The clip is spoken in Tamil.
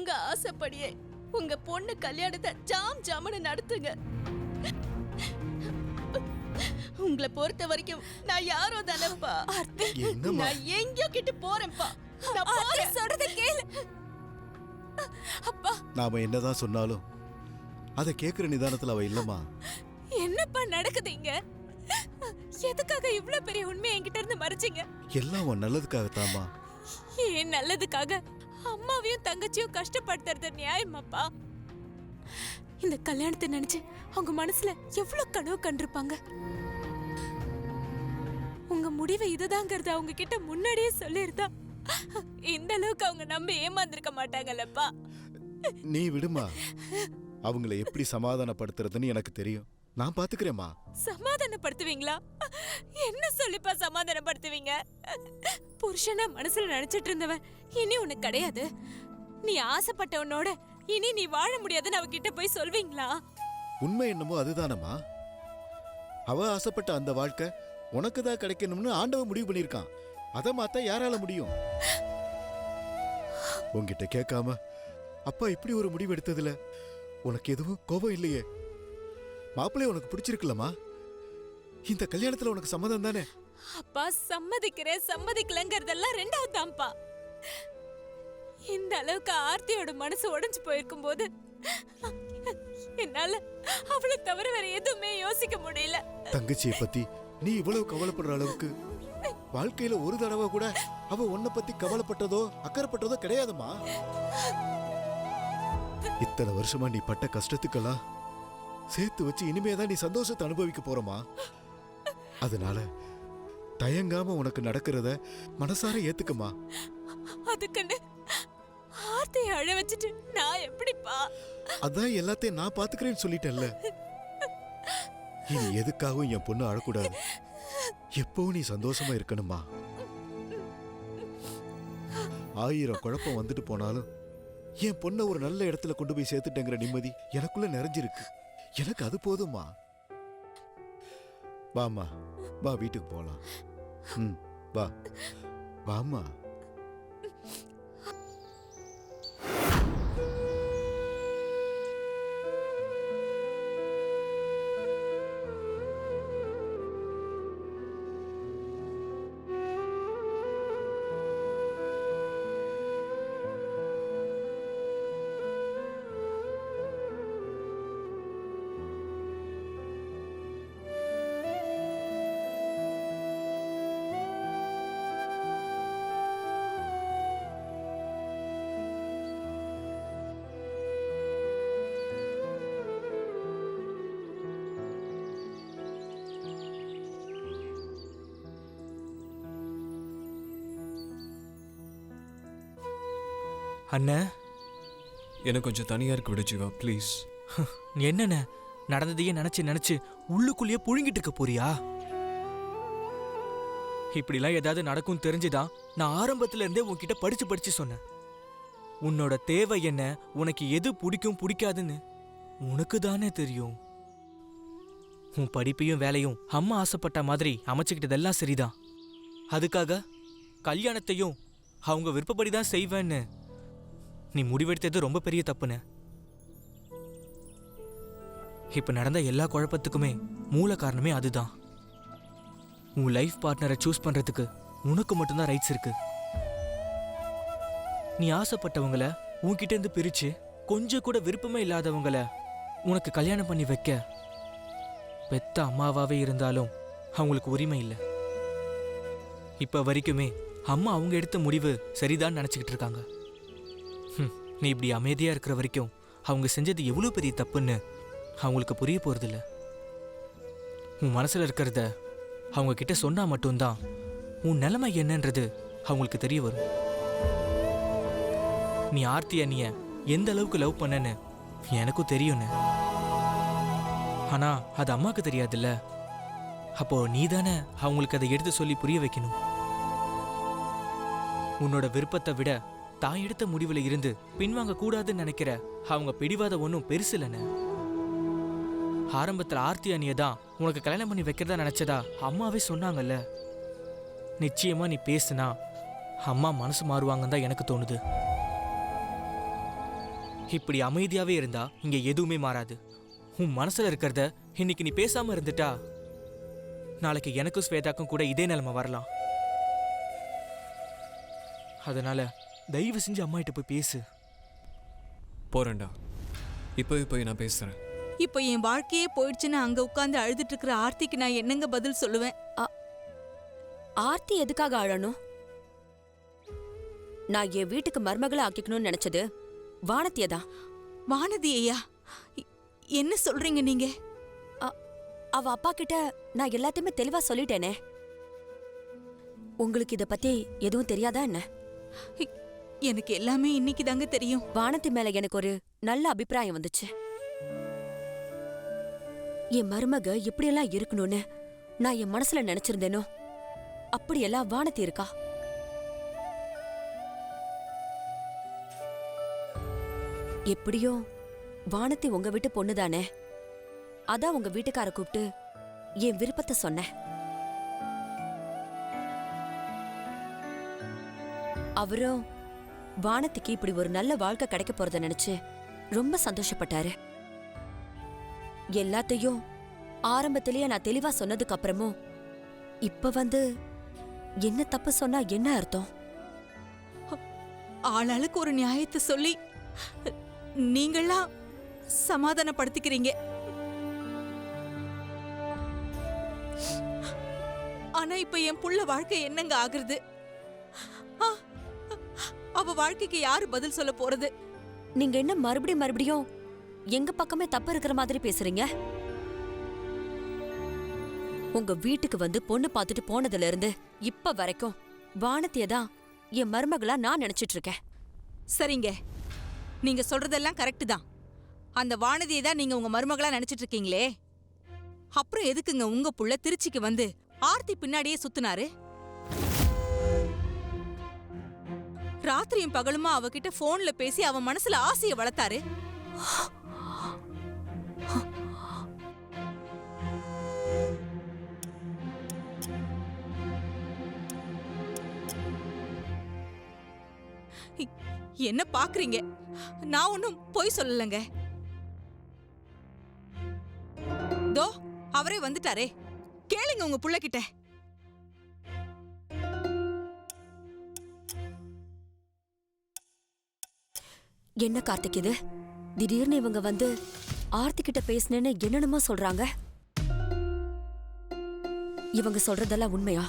உங்க ஆசைப்படியே உங்க பொண்ணு கல்யாணத்தை ஜாம் ஜாமுன்னு நடத்துங்க. உங்களை பொறுத்த வரைக்கும் நான் யாரோ தானப்பா. நான் எங்கேயோ கிட்ட போறேன்ப்பா. சொல்றத கேளு அப்பா. நாம என்னதான் சொன்னாலும் அதை கேக்குற நிதானத்துல அவ இல்லம்மா. என்னப்பா நடக்குதுங்க? எதுக்காக இவ்வளவு பெரிய உண்மையை என்கிட்ட இருந்து மறைச்சீங்க? எல்லாம் உன் நல்லதுக்காகத்தாமா. ஏன் நல்லதுக்காக அம்மாவையும் தங்கச்சியும் கஷ்டப்படுத்துறது நியாயமாப்பா? இந்த கல்யாணத்தை நினைச்சு அவங்க மனசுல எவ்வளவு கனவு கண்டிருப்பாங்க. உங்க முடிவு இதுதாங்கிறத அவங்க கிட்ட முன்னாடியே சொல்லிருந்தா இந்த அளவுக்கு அவங்க நம்பி ஏமாந்திருக்க மாட்டாங்கல்லப்பா. நீ விடுமா, அவங்கள எப்படி சமாதானப்படுத்துறதுன்னு எனக்கு தெரியும். நான் பாத்துக்கிறேம்மா. சமாதானப்படுத்துவீங்களா? என்ன சொல்லிப்பா சமாதானப்படுத்துவீங்க? புருஷனா மனசுல நினைச்சிட்டு இருந்தவன் இனி உனக்கு கிடையாது. நீ ஆசைப்பட்டவனோட இனி நீ வாழ முடியாதுன்னு அவகிட்ட போய் சொல்வீங்களா? உண்மை என்னமோ அதுதானம்மா. அவ ஆசைப்பட்ட அந்த வாழ்க்கை உனக்குதான் கிடைக்கணும்னு ஆண்டவன் முடிவு பண்ணிருக்கான். அதை மாத்த யாரால முடியும்? உன்கிட்ட கேட்காம அப்பா இப்படி ஒரு முடிவு எடுத்ததுல உனக்கு எதுவும் கோபம் இல்லையே? மாப்பிள்ளை உனக்கு பிடிச்சிருக்கலமா? இந்த கல்யாணத்துல உனக்கு சம்மதம் தானே? அப்பா சம்மதிக்கிறேன் சம்மதிக்கலங்கிறதெல்லாம் ரெண்டாவது தான்ப்பா. இந்த அளவுக்கு ஆர்த்தியோட மனசு உடைஞ்சு போயிருக்கும் போது என்னால அவளை தவிர வேற எதுவுமே யோசிக்க முடியல. தங்கச்சியை பத்தி நீ இவ்வளவு கவலைப்படுற அளவுக்கு வாழ்க்கையில ஒரு தடவை கூட அவ உன்னை பத்தி கவலைப்பட்டதோ அக்கறைப்பட்டதோ கிடையாதுமா. இத்தனை வருஷமா நீ பட்ட கஷ்டத்துக்கெல்லாம் சேர்த்து வச்சு இனிமேதான் நீ சந்தோஷத்தை அனுபவிக்க போறமா. அதனால தயங்காம உனக்கு நடக்கிறத மனசார ஏத்துக்கமா. அதுக்கண்டு ஆர்த்தியை அழ வச்சுட்டு நான் எப்படிப்பா? அதான் எல்லாத்தையும் நான் பாத்துக்கிறேன்னு சொல்லிட்டேன்ல. இனி எதுக்காகவும் என் பொண்ணு அழக்கூடாது. எப்பவும் நீ சந்தோஷமா இருக்கணுமா. 1000 குழப்பம் வந்துட்டு போனாலும் என் பொண்ணை ஒரு நல்ல இடத்துல கொண்டு போய் சேர்த்துட்டேங்கிற நிம்மதி எனக்குள்ள நிறைஞ்சிருக்கு. எனக்கு அது போதுமா. வாமா, வா வீட்டுக்கு போலாம். வா வாமா. அண்ணா, எனக்கு கொஞ்சம் தனியா இருக்கு விடு ஜீவா, ப்ளீஸ். என்னண்ணே நடந்ததையே நினைச்சு நினைச்சு உள்ளுக்குள்ளேயே புழுங்கிட்டு இருக்க போறியா? இப்படிலாம் ஏதாவது நடக்கும் தெரிஞ்சுதான் நான் ஆரம்பத்துல இருந்தே உன்கிட்ட படிச்சு சொன்னேன். உன்னோட தேவை என்ன, உனக்கு எது பிடிக்கும் பிடிக்காதுன்னு உனக்கு தானே தெரியும். உன் படிப்பையும் வேலையும் அம்மா ஆசைப்பட்ட மாதிரி அமைச்சுக்கிட்டதெல்லாம் சரிதான். அதுக்காக கல்யாணத்தையும் அவங்க விருப்பப்படிதான் செய்வேன்னு நீ முடிவெடுத்தது ரொம்ப பெரிய தப்புன்னு. இப்ப நடந்த எல்லா குழப்பத்துக்குமே மூல காரணமே அதுதான். உன் லைஃப் பார்ட்னரை சூஸ் பண்றதுக்கு உனக்கு மட்டும்தான் ரைட்ஸ் இருக்கு. நீ ஆசைப்பட்டவங்கள உன்கிட்ட இருந்து பிரிச்சு கொஞ்சம் கூட விருப்பமே இல்லாதவங்கள உனக்கு கல்யாணம் பண்ணி வைக்க பெத்த அம்மாவாவே இருந்தாலும் அவங்களுக்கு உரிமை இல்லை. இப்ப வரைக்குமே அம்மா அவங்க எடுத்த முடிவு சரிதான் நினைச்சுக்கிட்டு இருக்காங்க. நீ இப்படி அமைதியா இருக்கிற வரைக்கும் அவங்க செஞ்சது எவ்வளவு பெரிய தப்புன்னு அவங்களுக்கு புரிய போறதில்ல. உன் மனசுல இருக்கிறத அவங்க கிட்ட சொன்னா மட்டும்தான் உன் நிலைமை என்னன்றது அவங்களுக்கு தெரிய வரும். நீ ஆர்த்தி அண்ணிய எந்த அளவுக்கு லவ் பண்ணன்னு எனக்கும் தெரியும்னு. ஆனா அது அம்மாக்கு தெரியாதுல்ல. அப்போ நீ தானே அவங்களுக்கு அதை எடுத்து சொல்லி புரிய வைக்கணும். உன்னோட விருப்பத்தை விட தான் எடுத்த முடிவுல இருந்து பின்வாங்க கூடாதுன்னு நினைக்கிற அவங்க பிடிவாத ஒன்றும் பெருசு இல்லைன்னு. ஆரம்பத்தில் ஆர்த்தி அண்ணியை தான் உனக்கு கல்யாணம் பண்ணி வைக்கிறதா நினைச்சதா அம்மாவே சொன்னாங்கல்ல. நிச்சயமா நீ பேசுனா அம்மா மனசு மாறுவாங்கன்னு தான் எனக்கு தோணுது. இப்படி அமைதியாவே இருந்தா இங்க எதுவுமே மாறாது. உன் மனசுல இருக்கிறத இன்னைக்கு நீ பேசாம இருந்துட்டா நாளைக்கு எனக்கும் ஸ்வேதாக்கும் கூட இதே நிலைமை வரலாம். அதனால தயவு செஞ்சு அம்மா கிட்ட போய் பேசு. போறேன்டா. இப்போ நான் பேசுறேன். இப்போ என் வாழ்க்கையே போயிடுச்சுன்னு அங்க உட்கார்ந்து அழுதுட்டு இருக்கிற ஆர்த்திக்கு நான் என்னங்க பதில் சொல்லுவேன்? ஆர்த்தி எதுக்காக அழணும்? நான் என் வீட்டுக்கு மருமகளை ஆக்கிக்கணும்னு நினைச்சது வானத்தியதான். வானதி ஐயா, என்ன சொல்றீங்க நீங்க? அவ அப்பா கிட்ட நான் எல்லாத்தையுமே தெளிவா சொல்லிட்டேனே. உங்களுக்கு இத பத்தி எதுவும் தெரியாதா என்ன? எனக்கு எல்லாமே இன்னைக்கு தாங்க தெரியும். வானத்தி மேல எனக்கு ஒரு நல்ல அபிப்பிராயம் வந்துச்சு. என் மருமக எப்படியெல்லாம் இருக்கணும்னு நான் என் மனசுல நினைச்சிருந்தேனோ அப்படியெல்லாம் வானத்தி இருக்கா. எப்படியோ வானத்தி உங்க வீட்டு பொண்ணுதானே, அதான் உங்க வீட்டுக்கார கூப்பிட்டு என் விருப்பத்தை சொன்னேன். அவரும் வானத்திக்கு இப்படி ஒரு நல்ல வாழ்க்கை கிடைக்க போறத நினைச்சு ரொம்ப சந்தோஷப்பட்டாரு. எல்லாத்தையும் ஆரம்பத்திலேயே நான் தெளிவா சொன்னதுக்கு அப்புறமும் இப்ப வந்து என்ன தப்பு சொன்னா என்ன அர்த்தம்? ஆளாளுக்கு ஒரு நியாயத்தை சொல்லி நீங்களா சமாதானப்படுத்திக்கிறீங்க. ஆனா இப்ப என் புள்ள வாழ்க்கை என்னங்க ஆகுறது? அவ வாழ்க்கைக்கு யாரு பதில் சொல்ல போறது? நீங்க என்ன மறுபடியும் எங்க பக்கமே தப்பு இருக்கிற மாதிரி பேசுறீங்க? உங்க வீட்டுக்கு வந்து பொண்ணு பார்த்துட்டு போனதுல இருந்து இப்ப வரைக்கும் வானத்தியதான் என் மருமகளா நான் நினைச்சிட்டு இருக்கேன். சரிங்க, நீங்க சொல்றதெல்லாம் கரெக்ட் தான். அந்த வானதியை தான் நீங்க உங்க மருமகளா நினைச்சிட்டு இருக்கீங்களே, அப்புறம் எதுக்குங்க உங்க புள்ள திருச்சிக்கு வந்து ஆர்த்தி பின்னாடியே சுத்துனாரு? ராத்திரியும் பகலுமா அவகிட்ட போன்ல பேசி அவ மனசுல ஆசைய வளர்த்தாரு. என்ன பாக்குறீங்க? நான் ஒன்னும் பொய் சொல்லலங்க. தோ அவரே வந்துட்டாரே, கேளுங்க உங்க புள்ள கிட்ட. என்ன கார்த்திக் இது? திடீர்னு இவங்க வந்து ஆர்த்தி கிட்ட பேசினேன்னு என்னென்னமோ சொல்றாங்க. இவங்க சொல்றதெல்லாம் உண்மையா?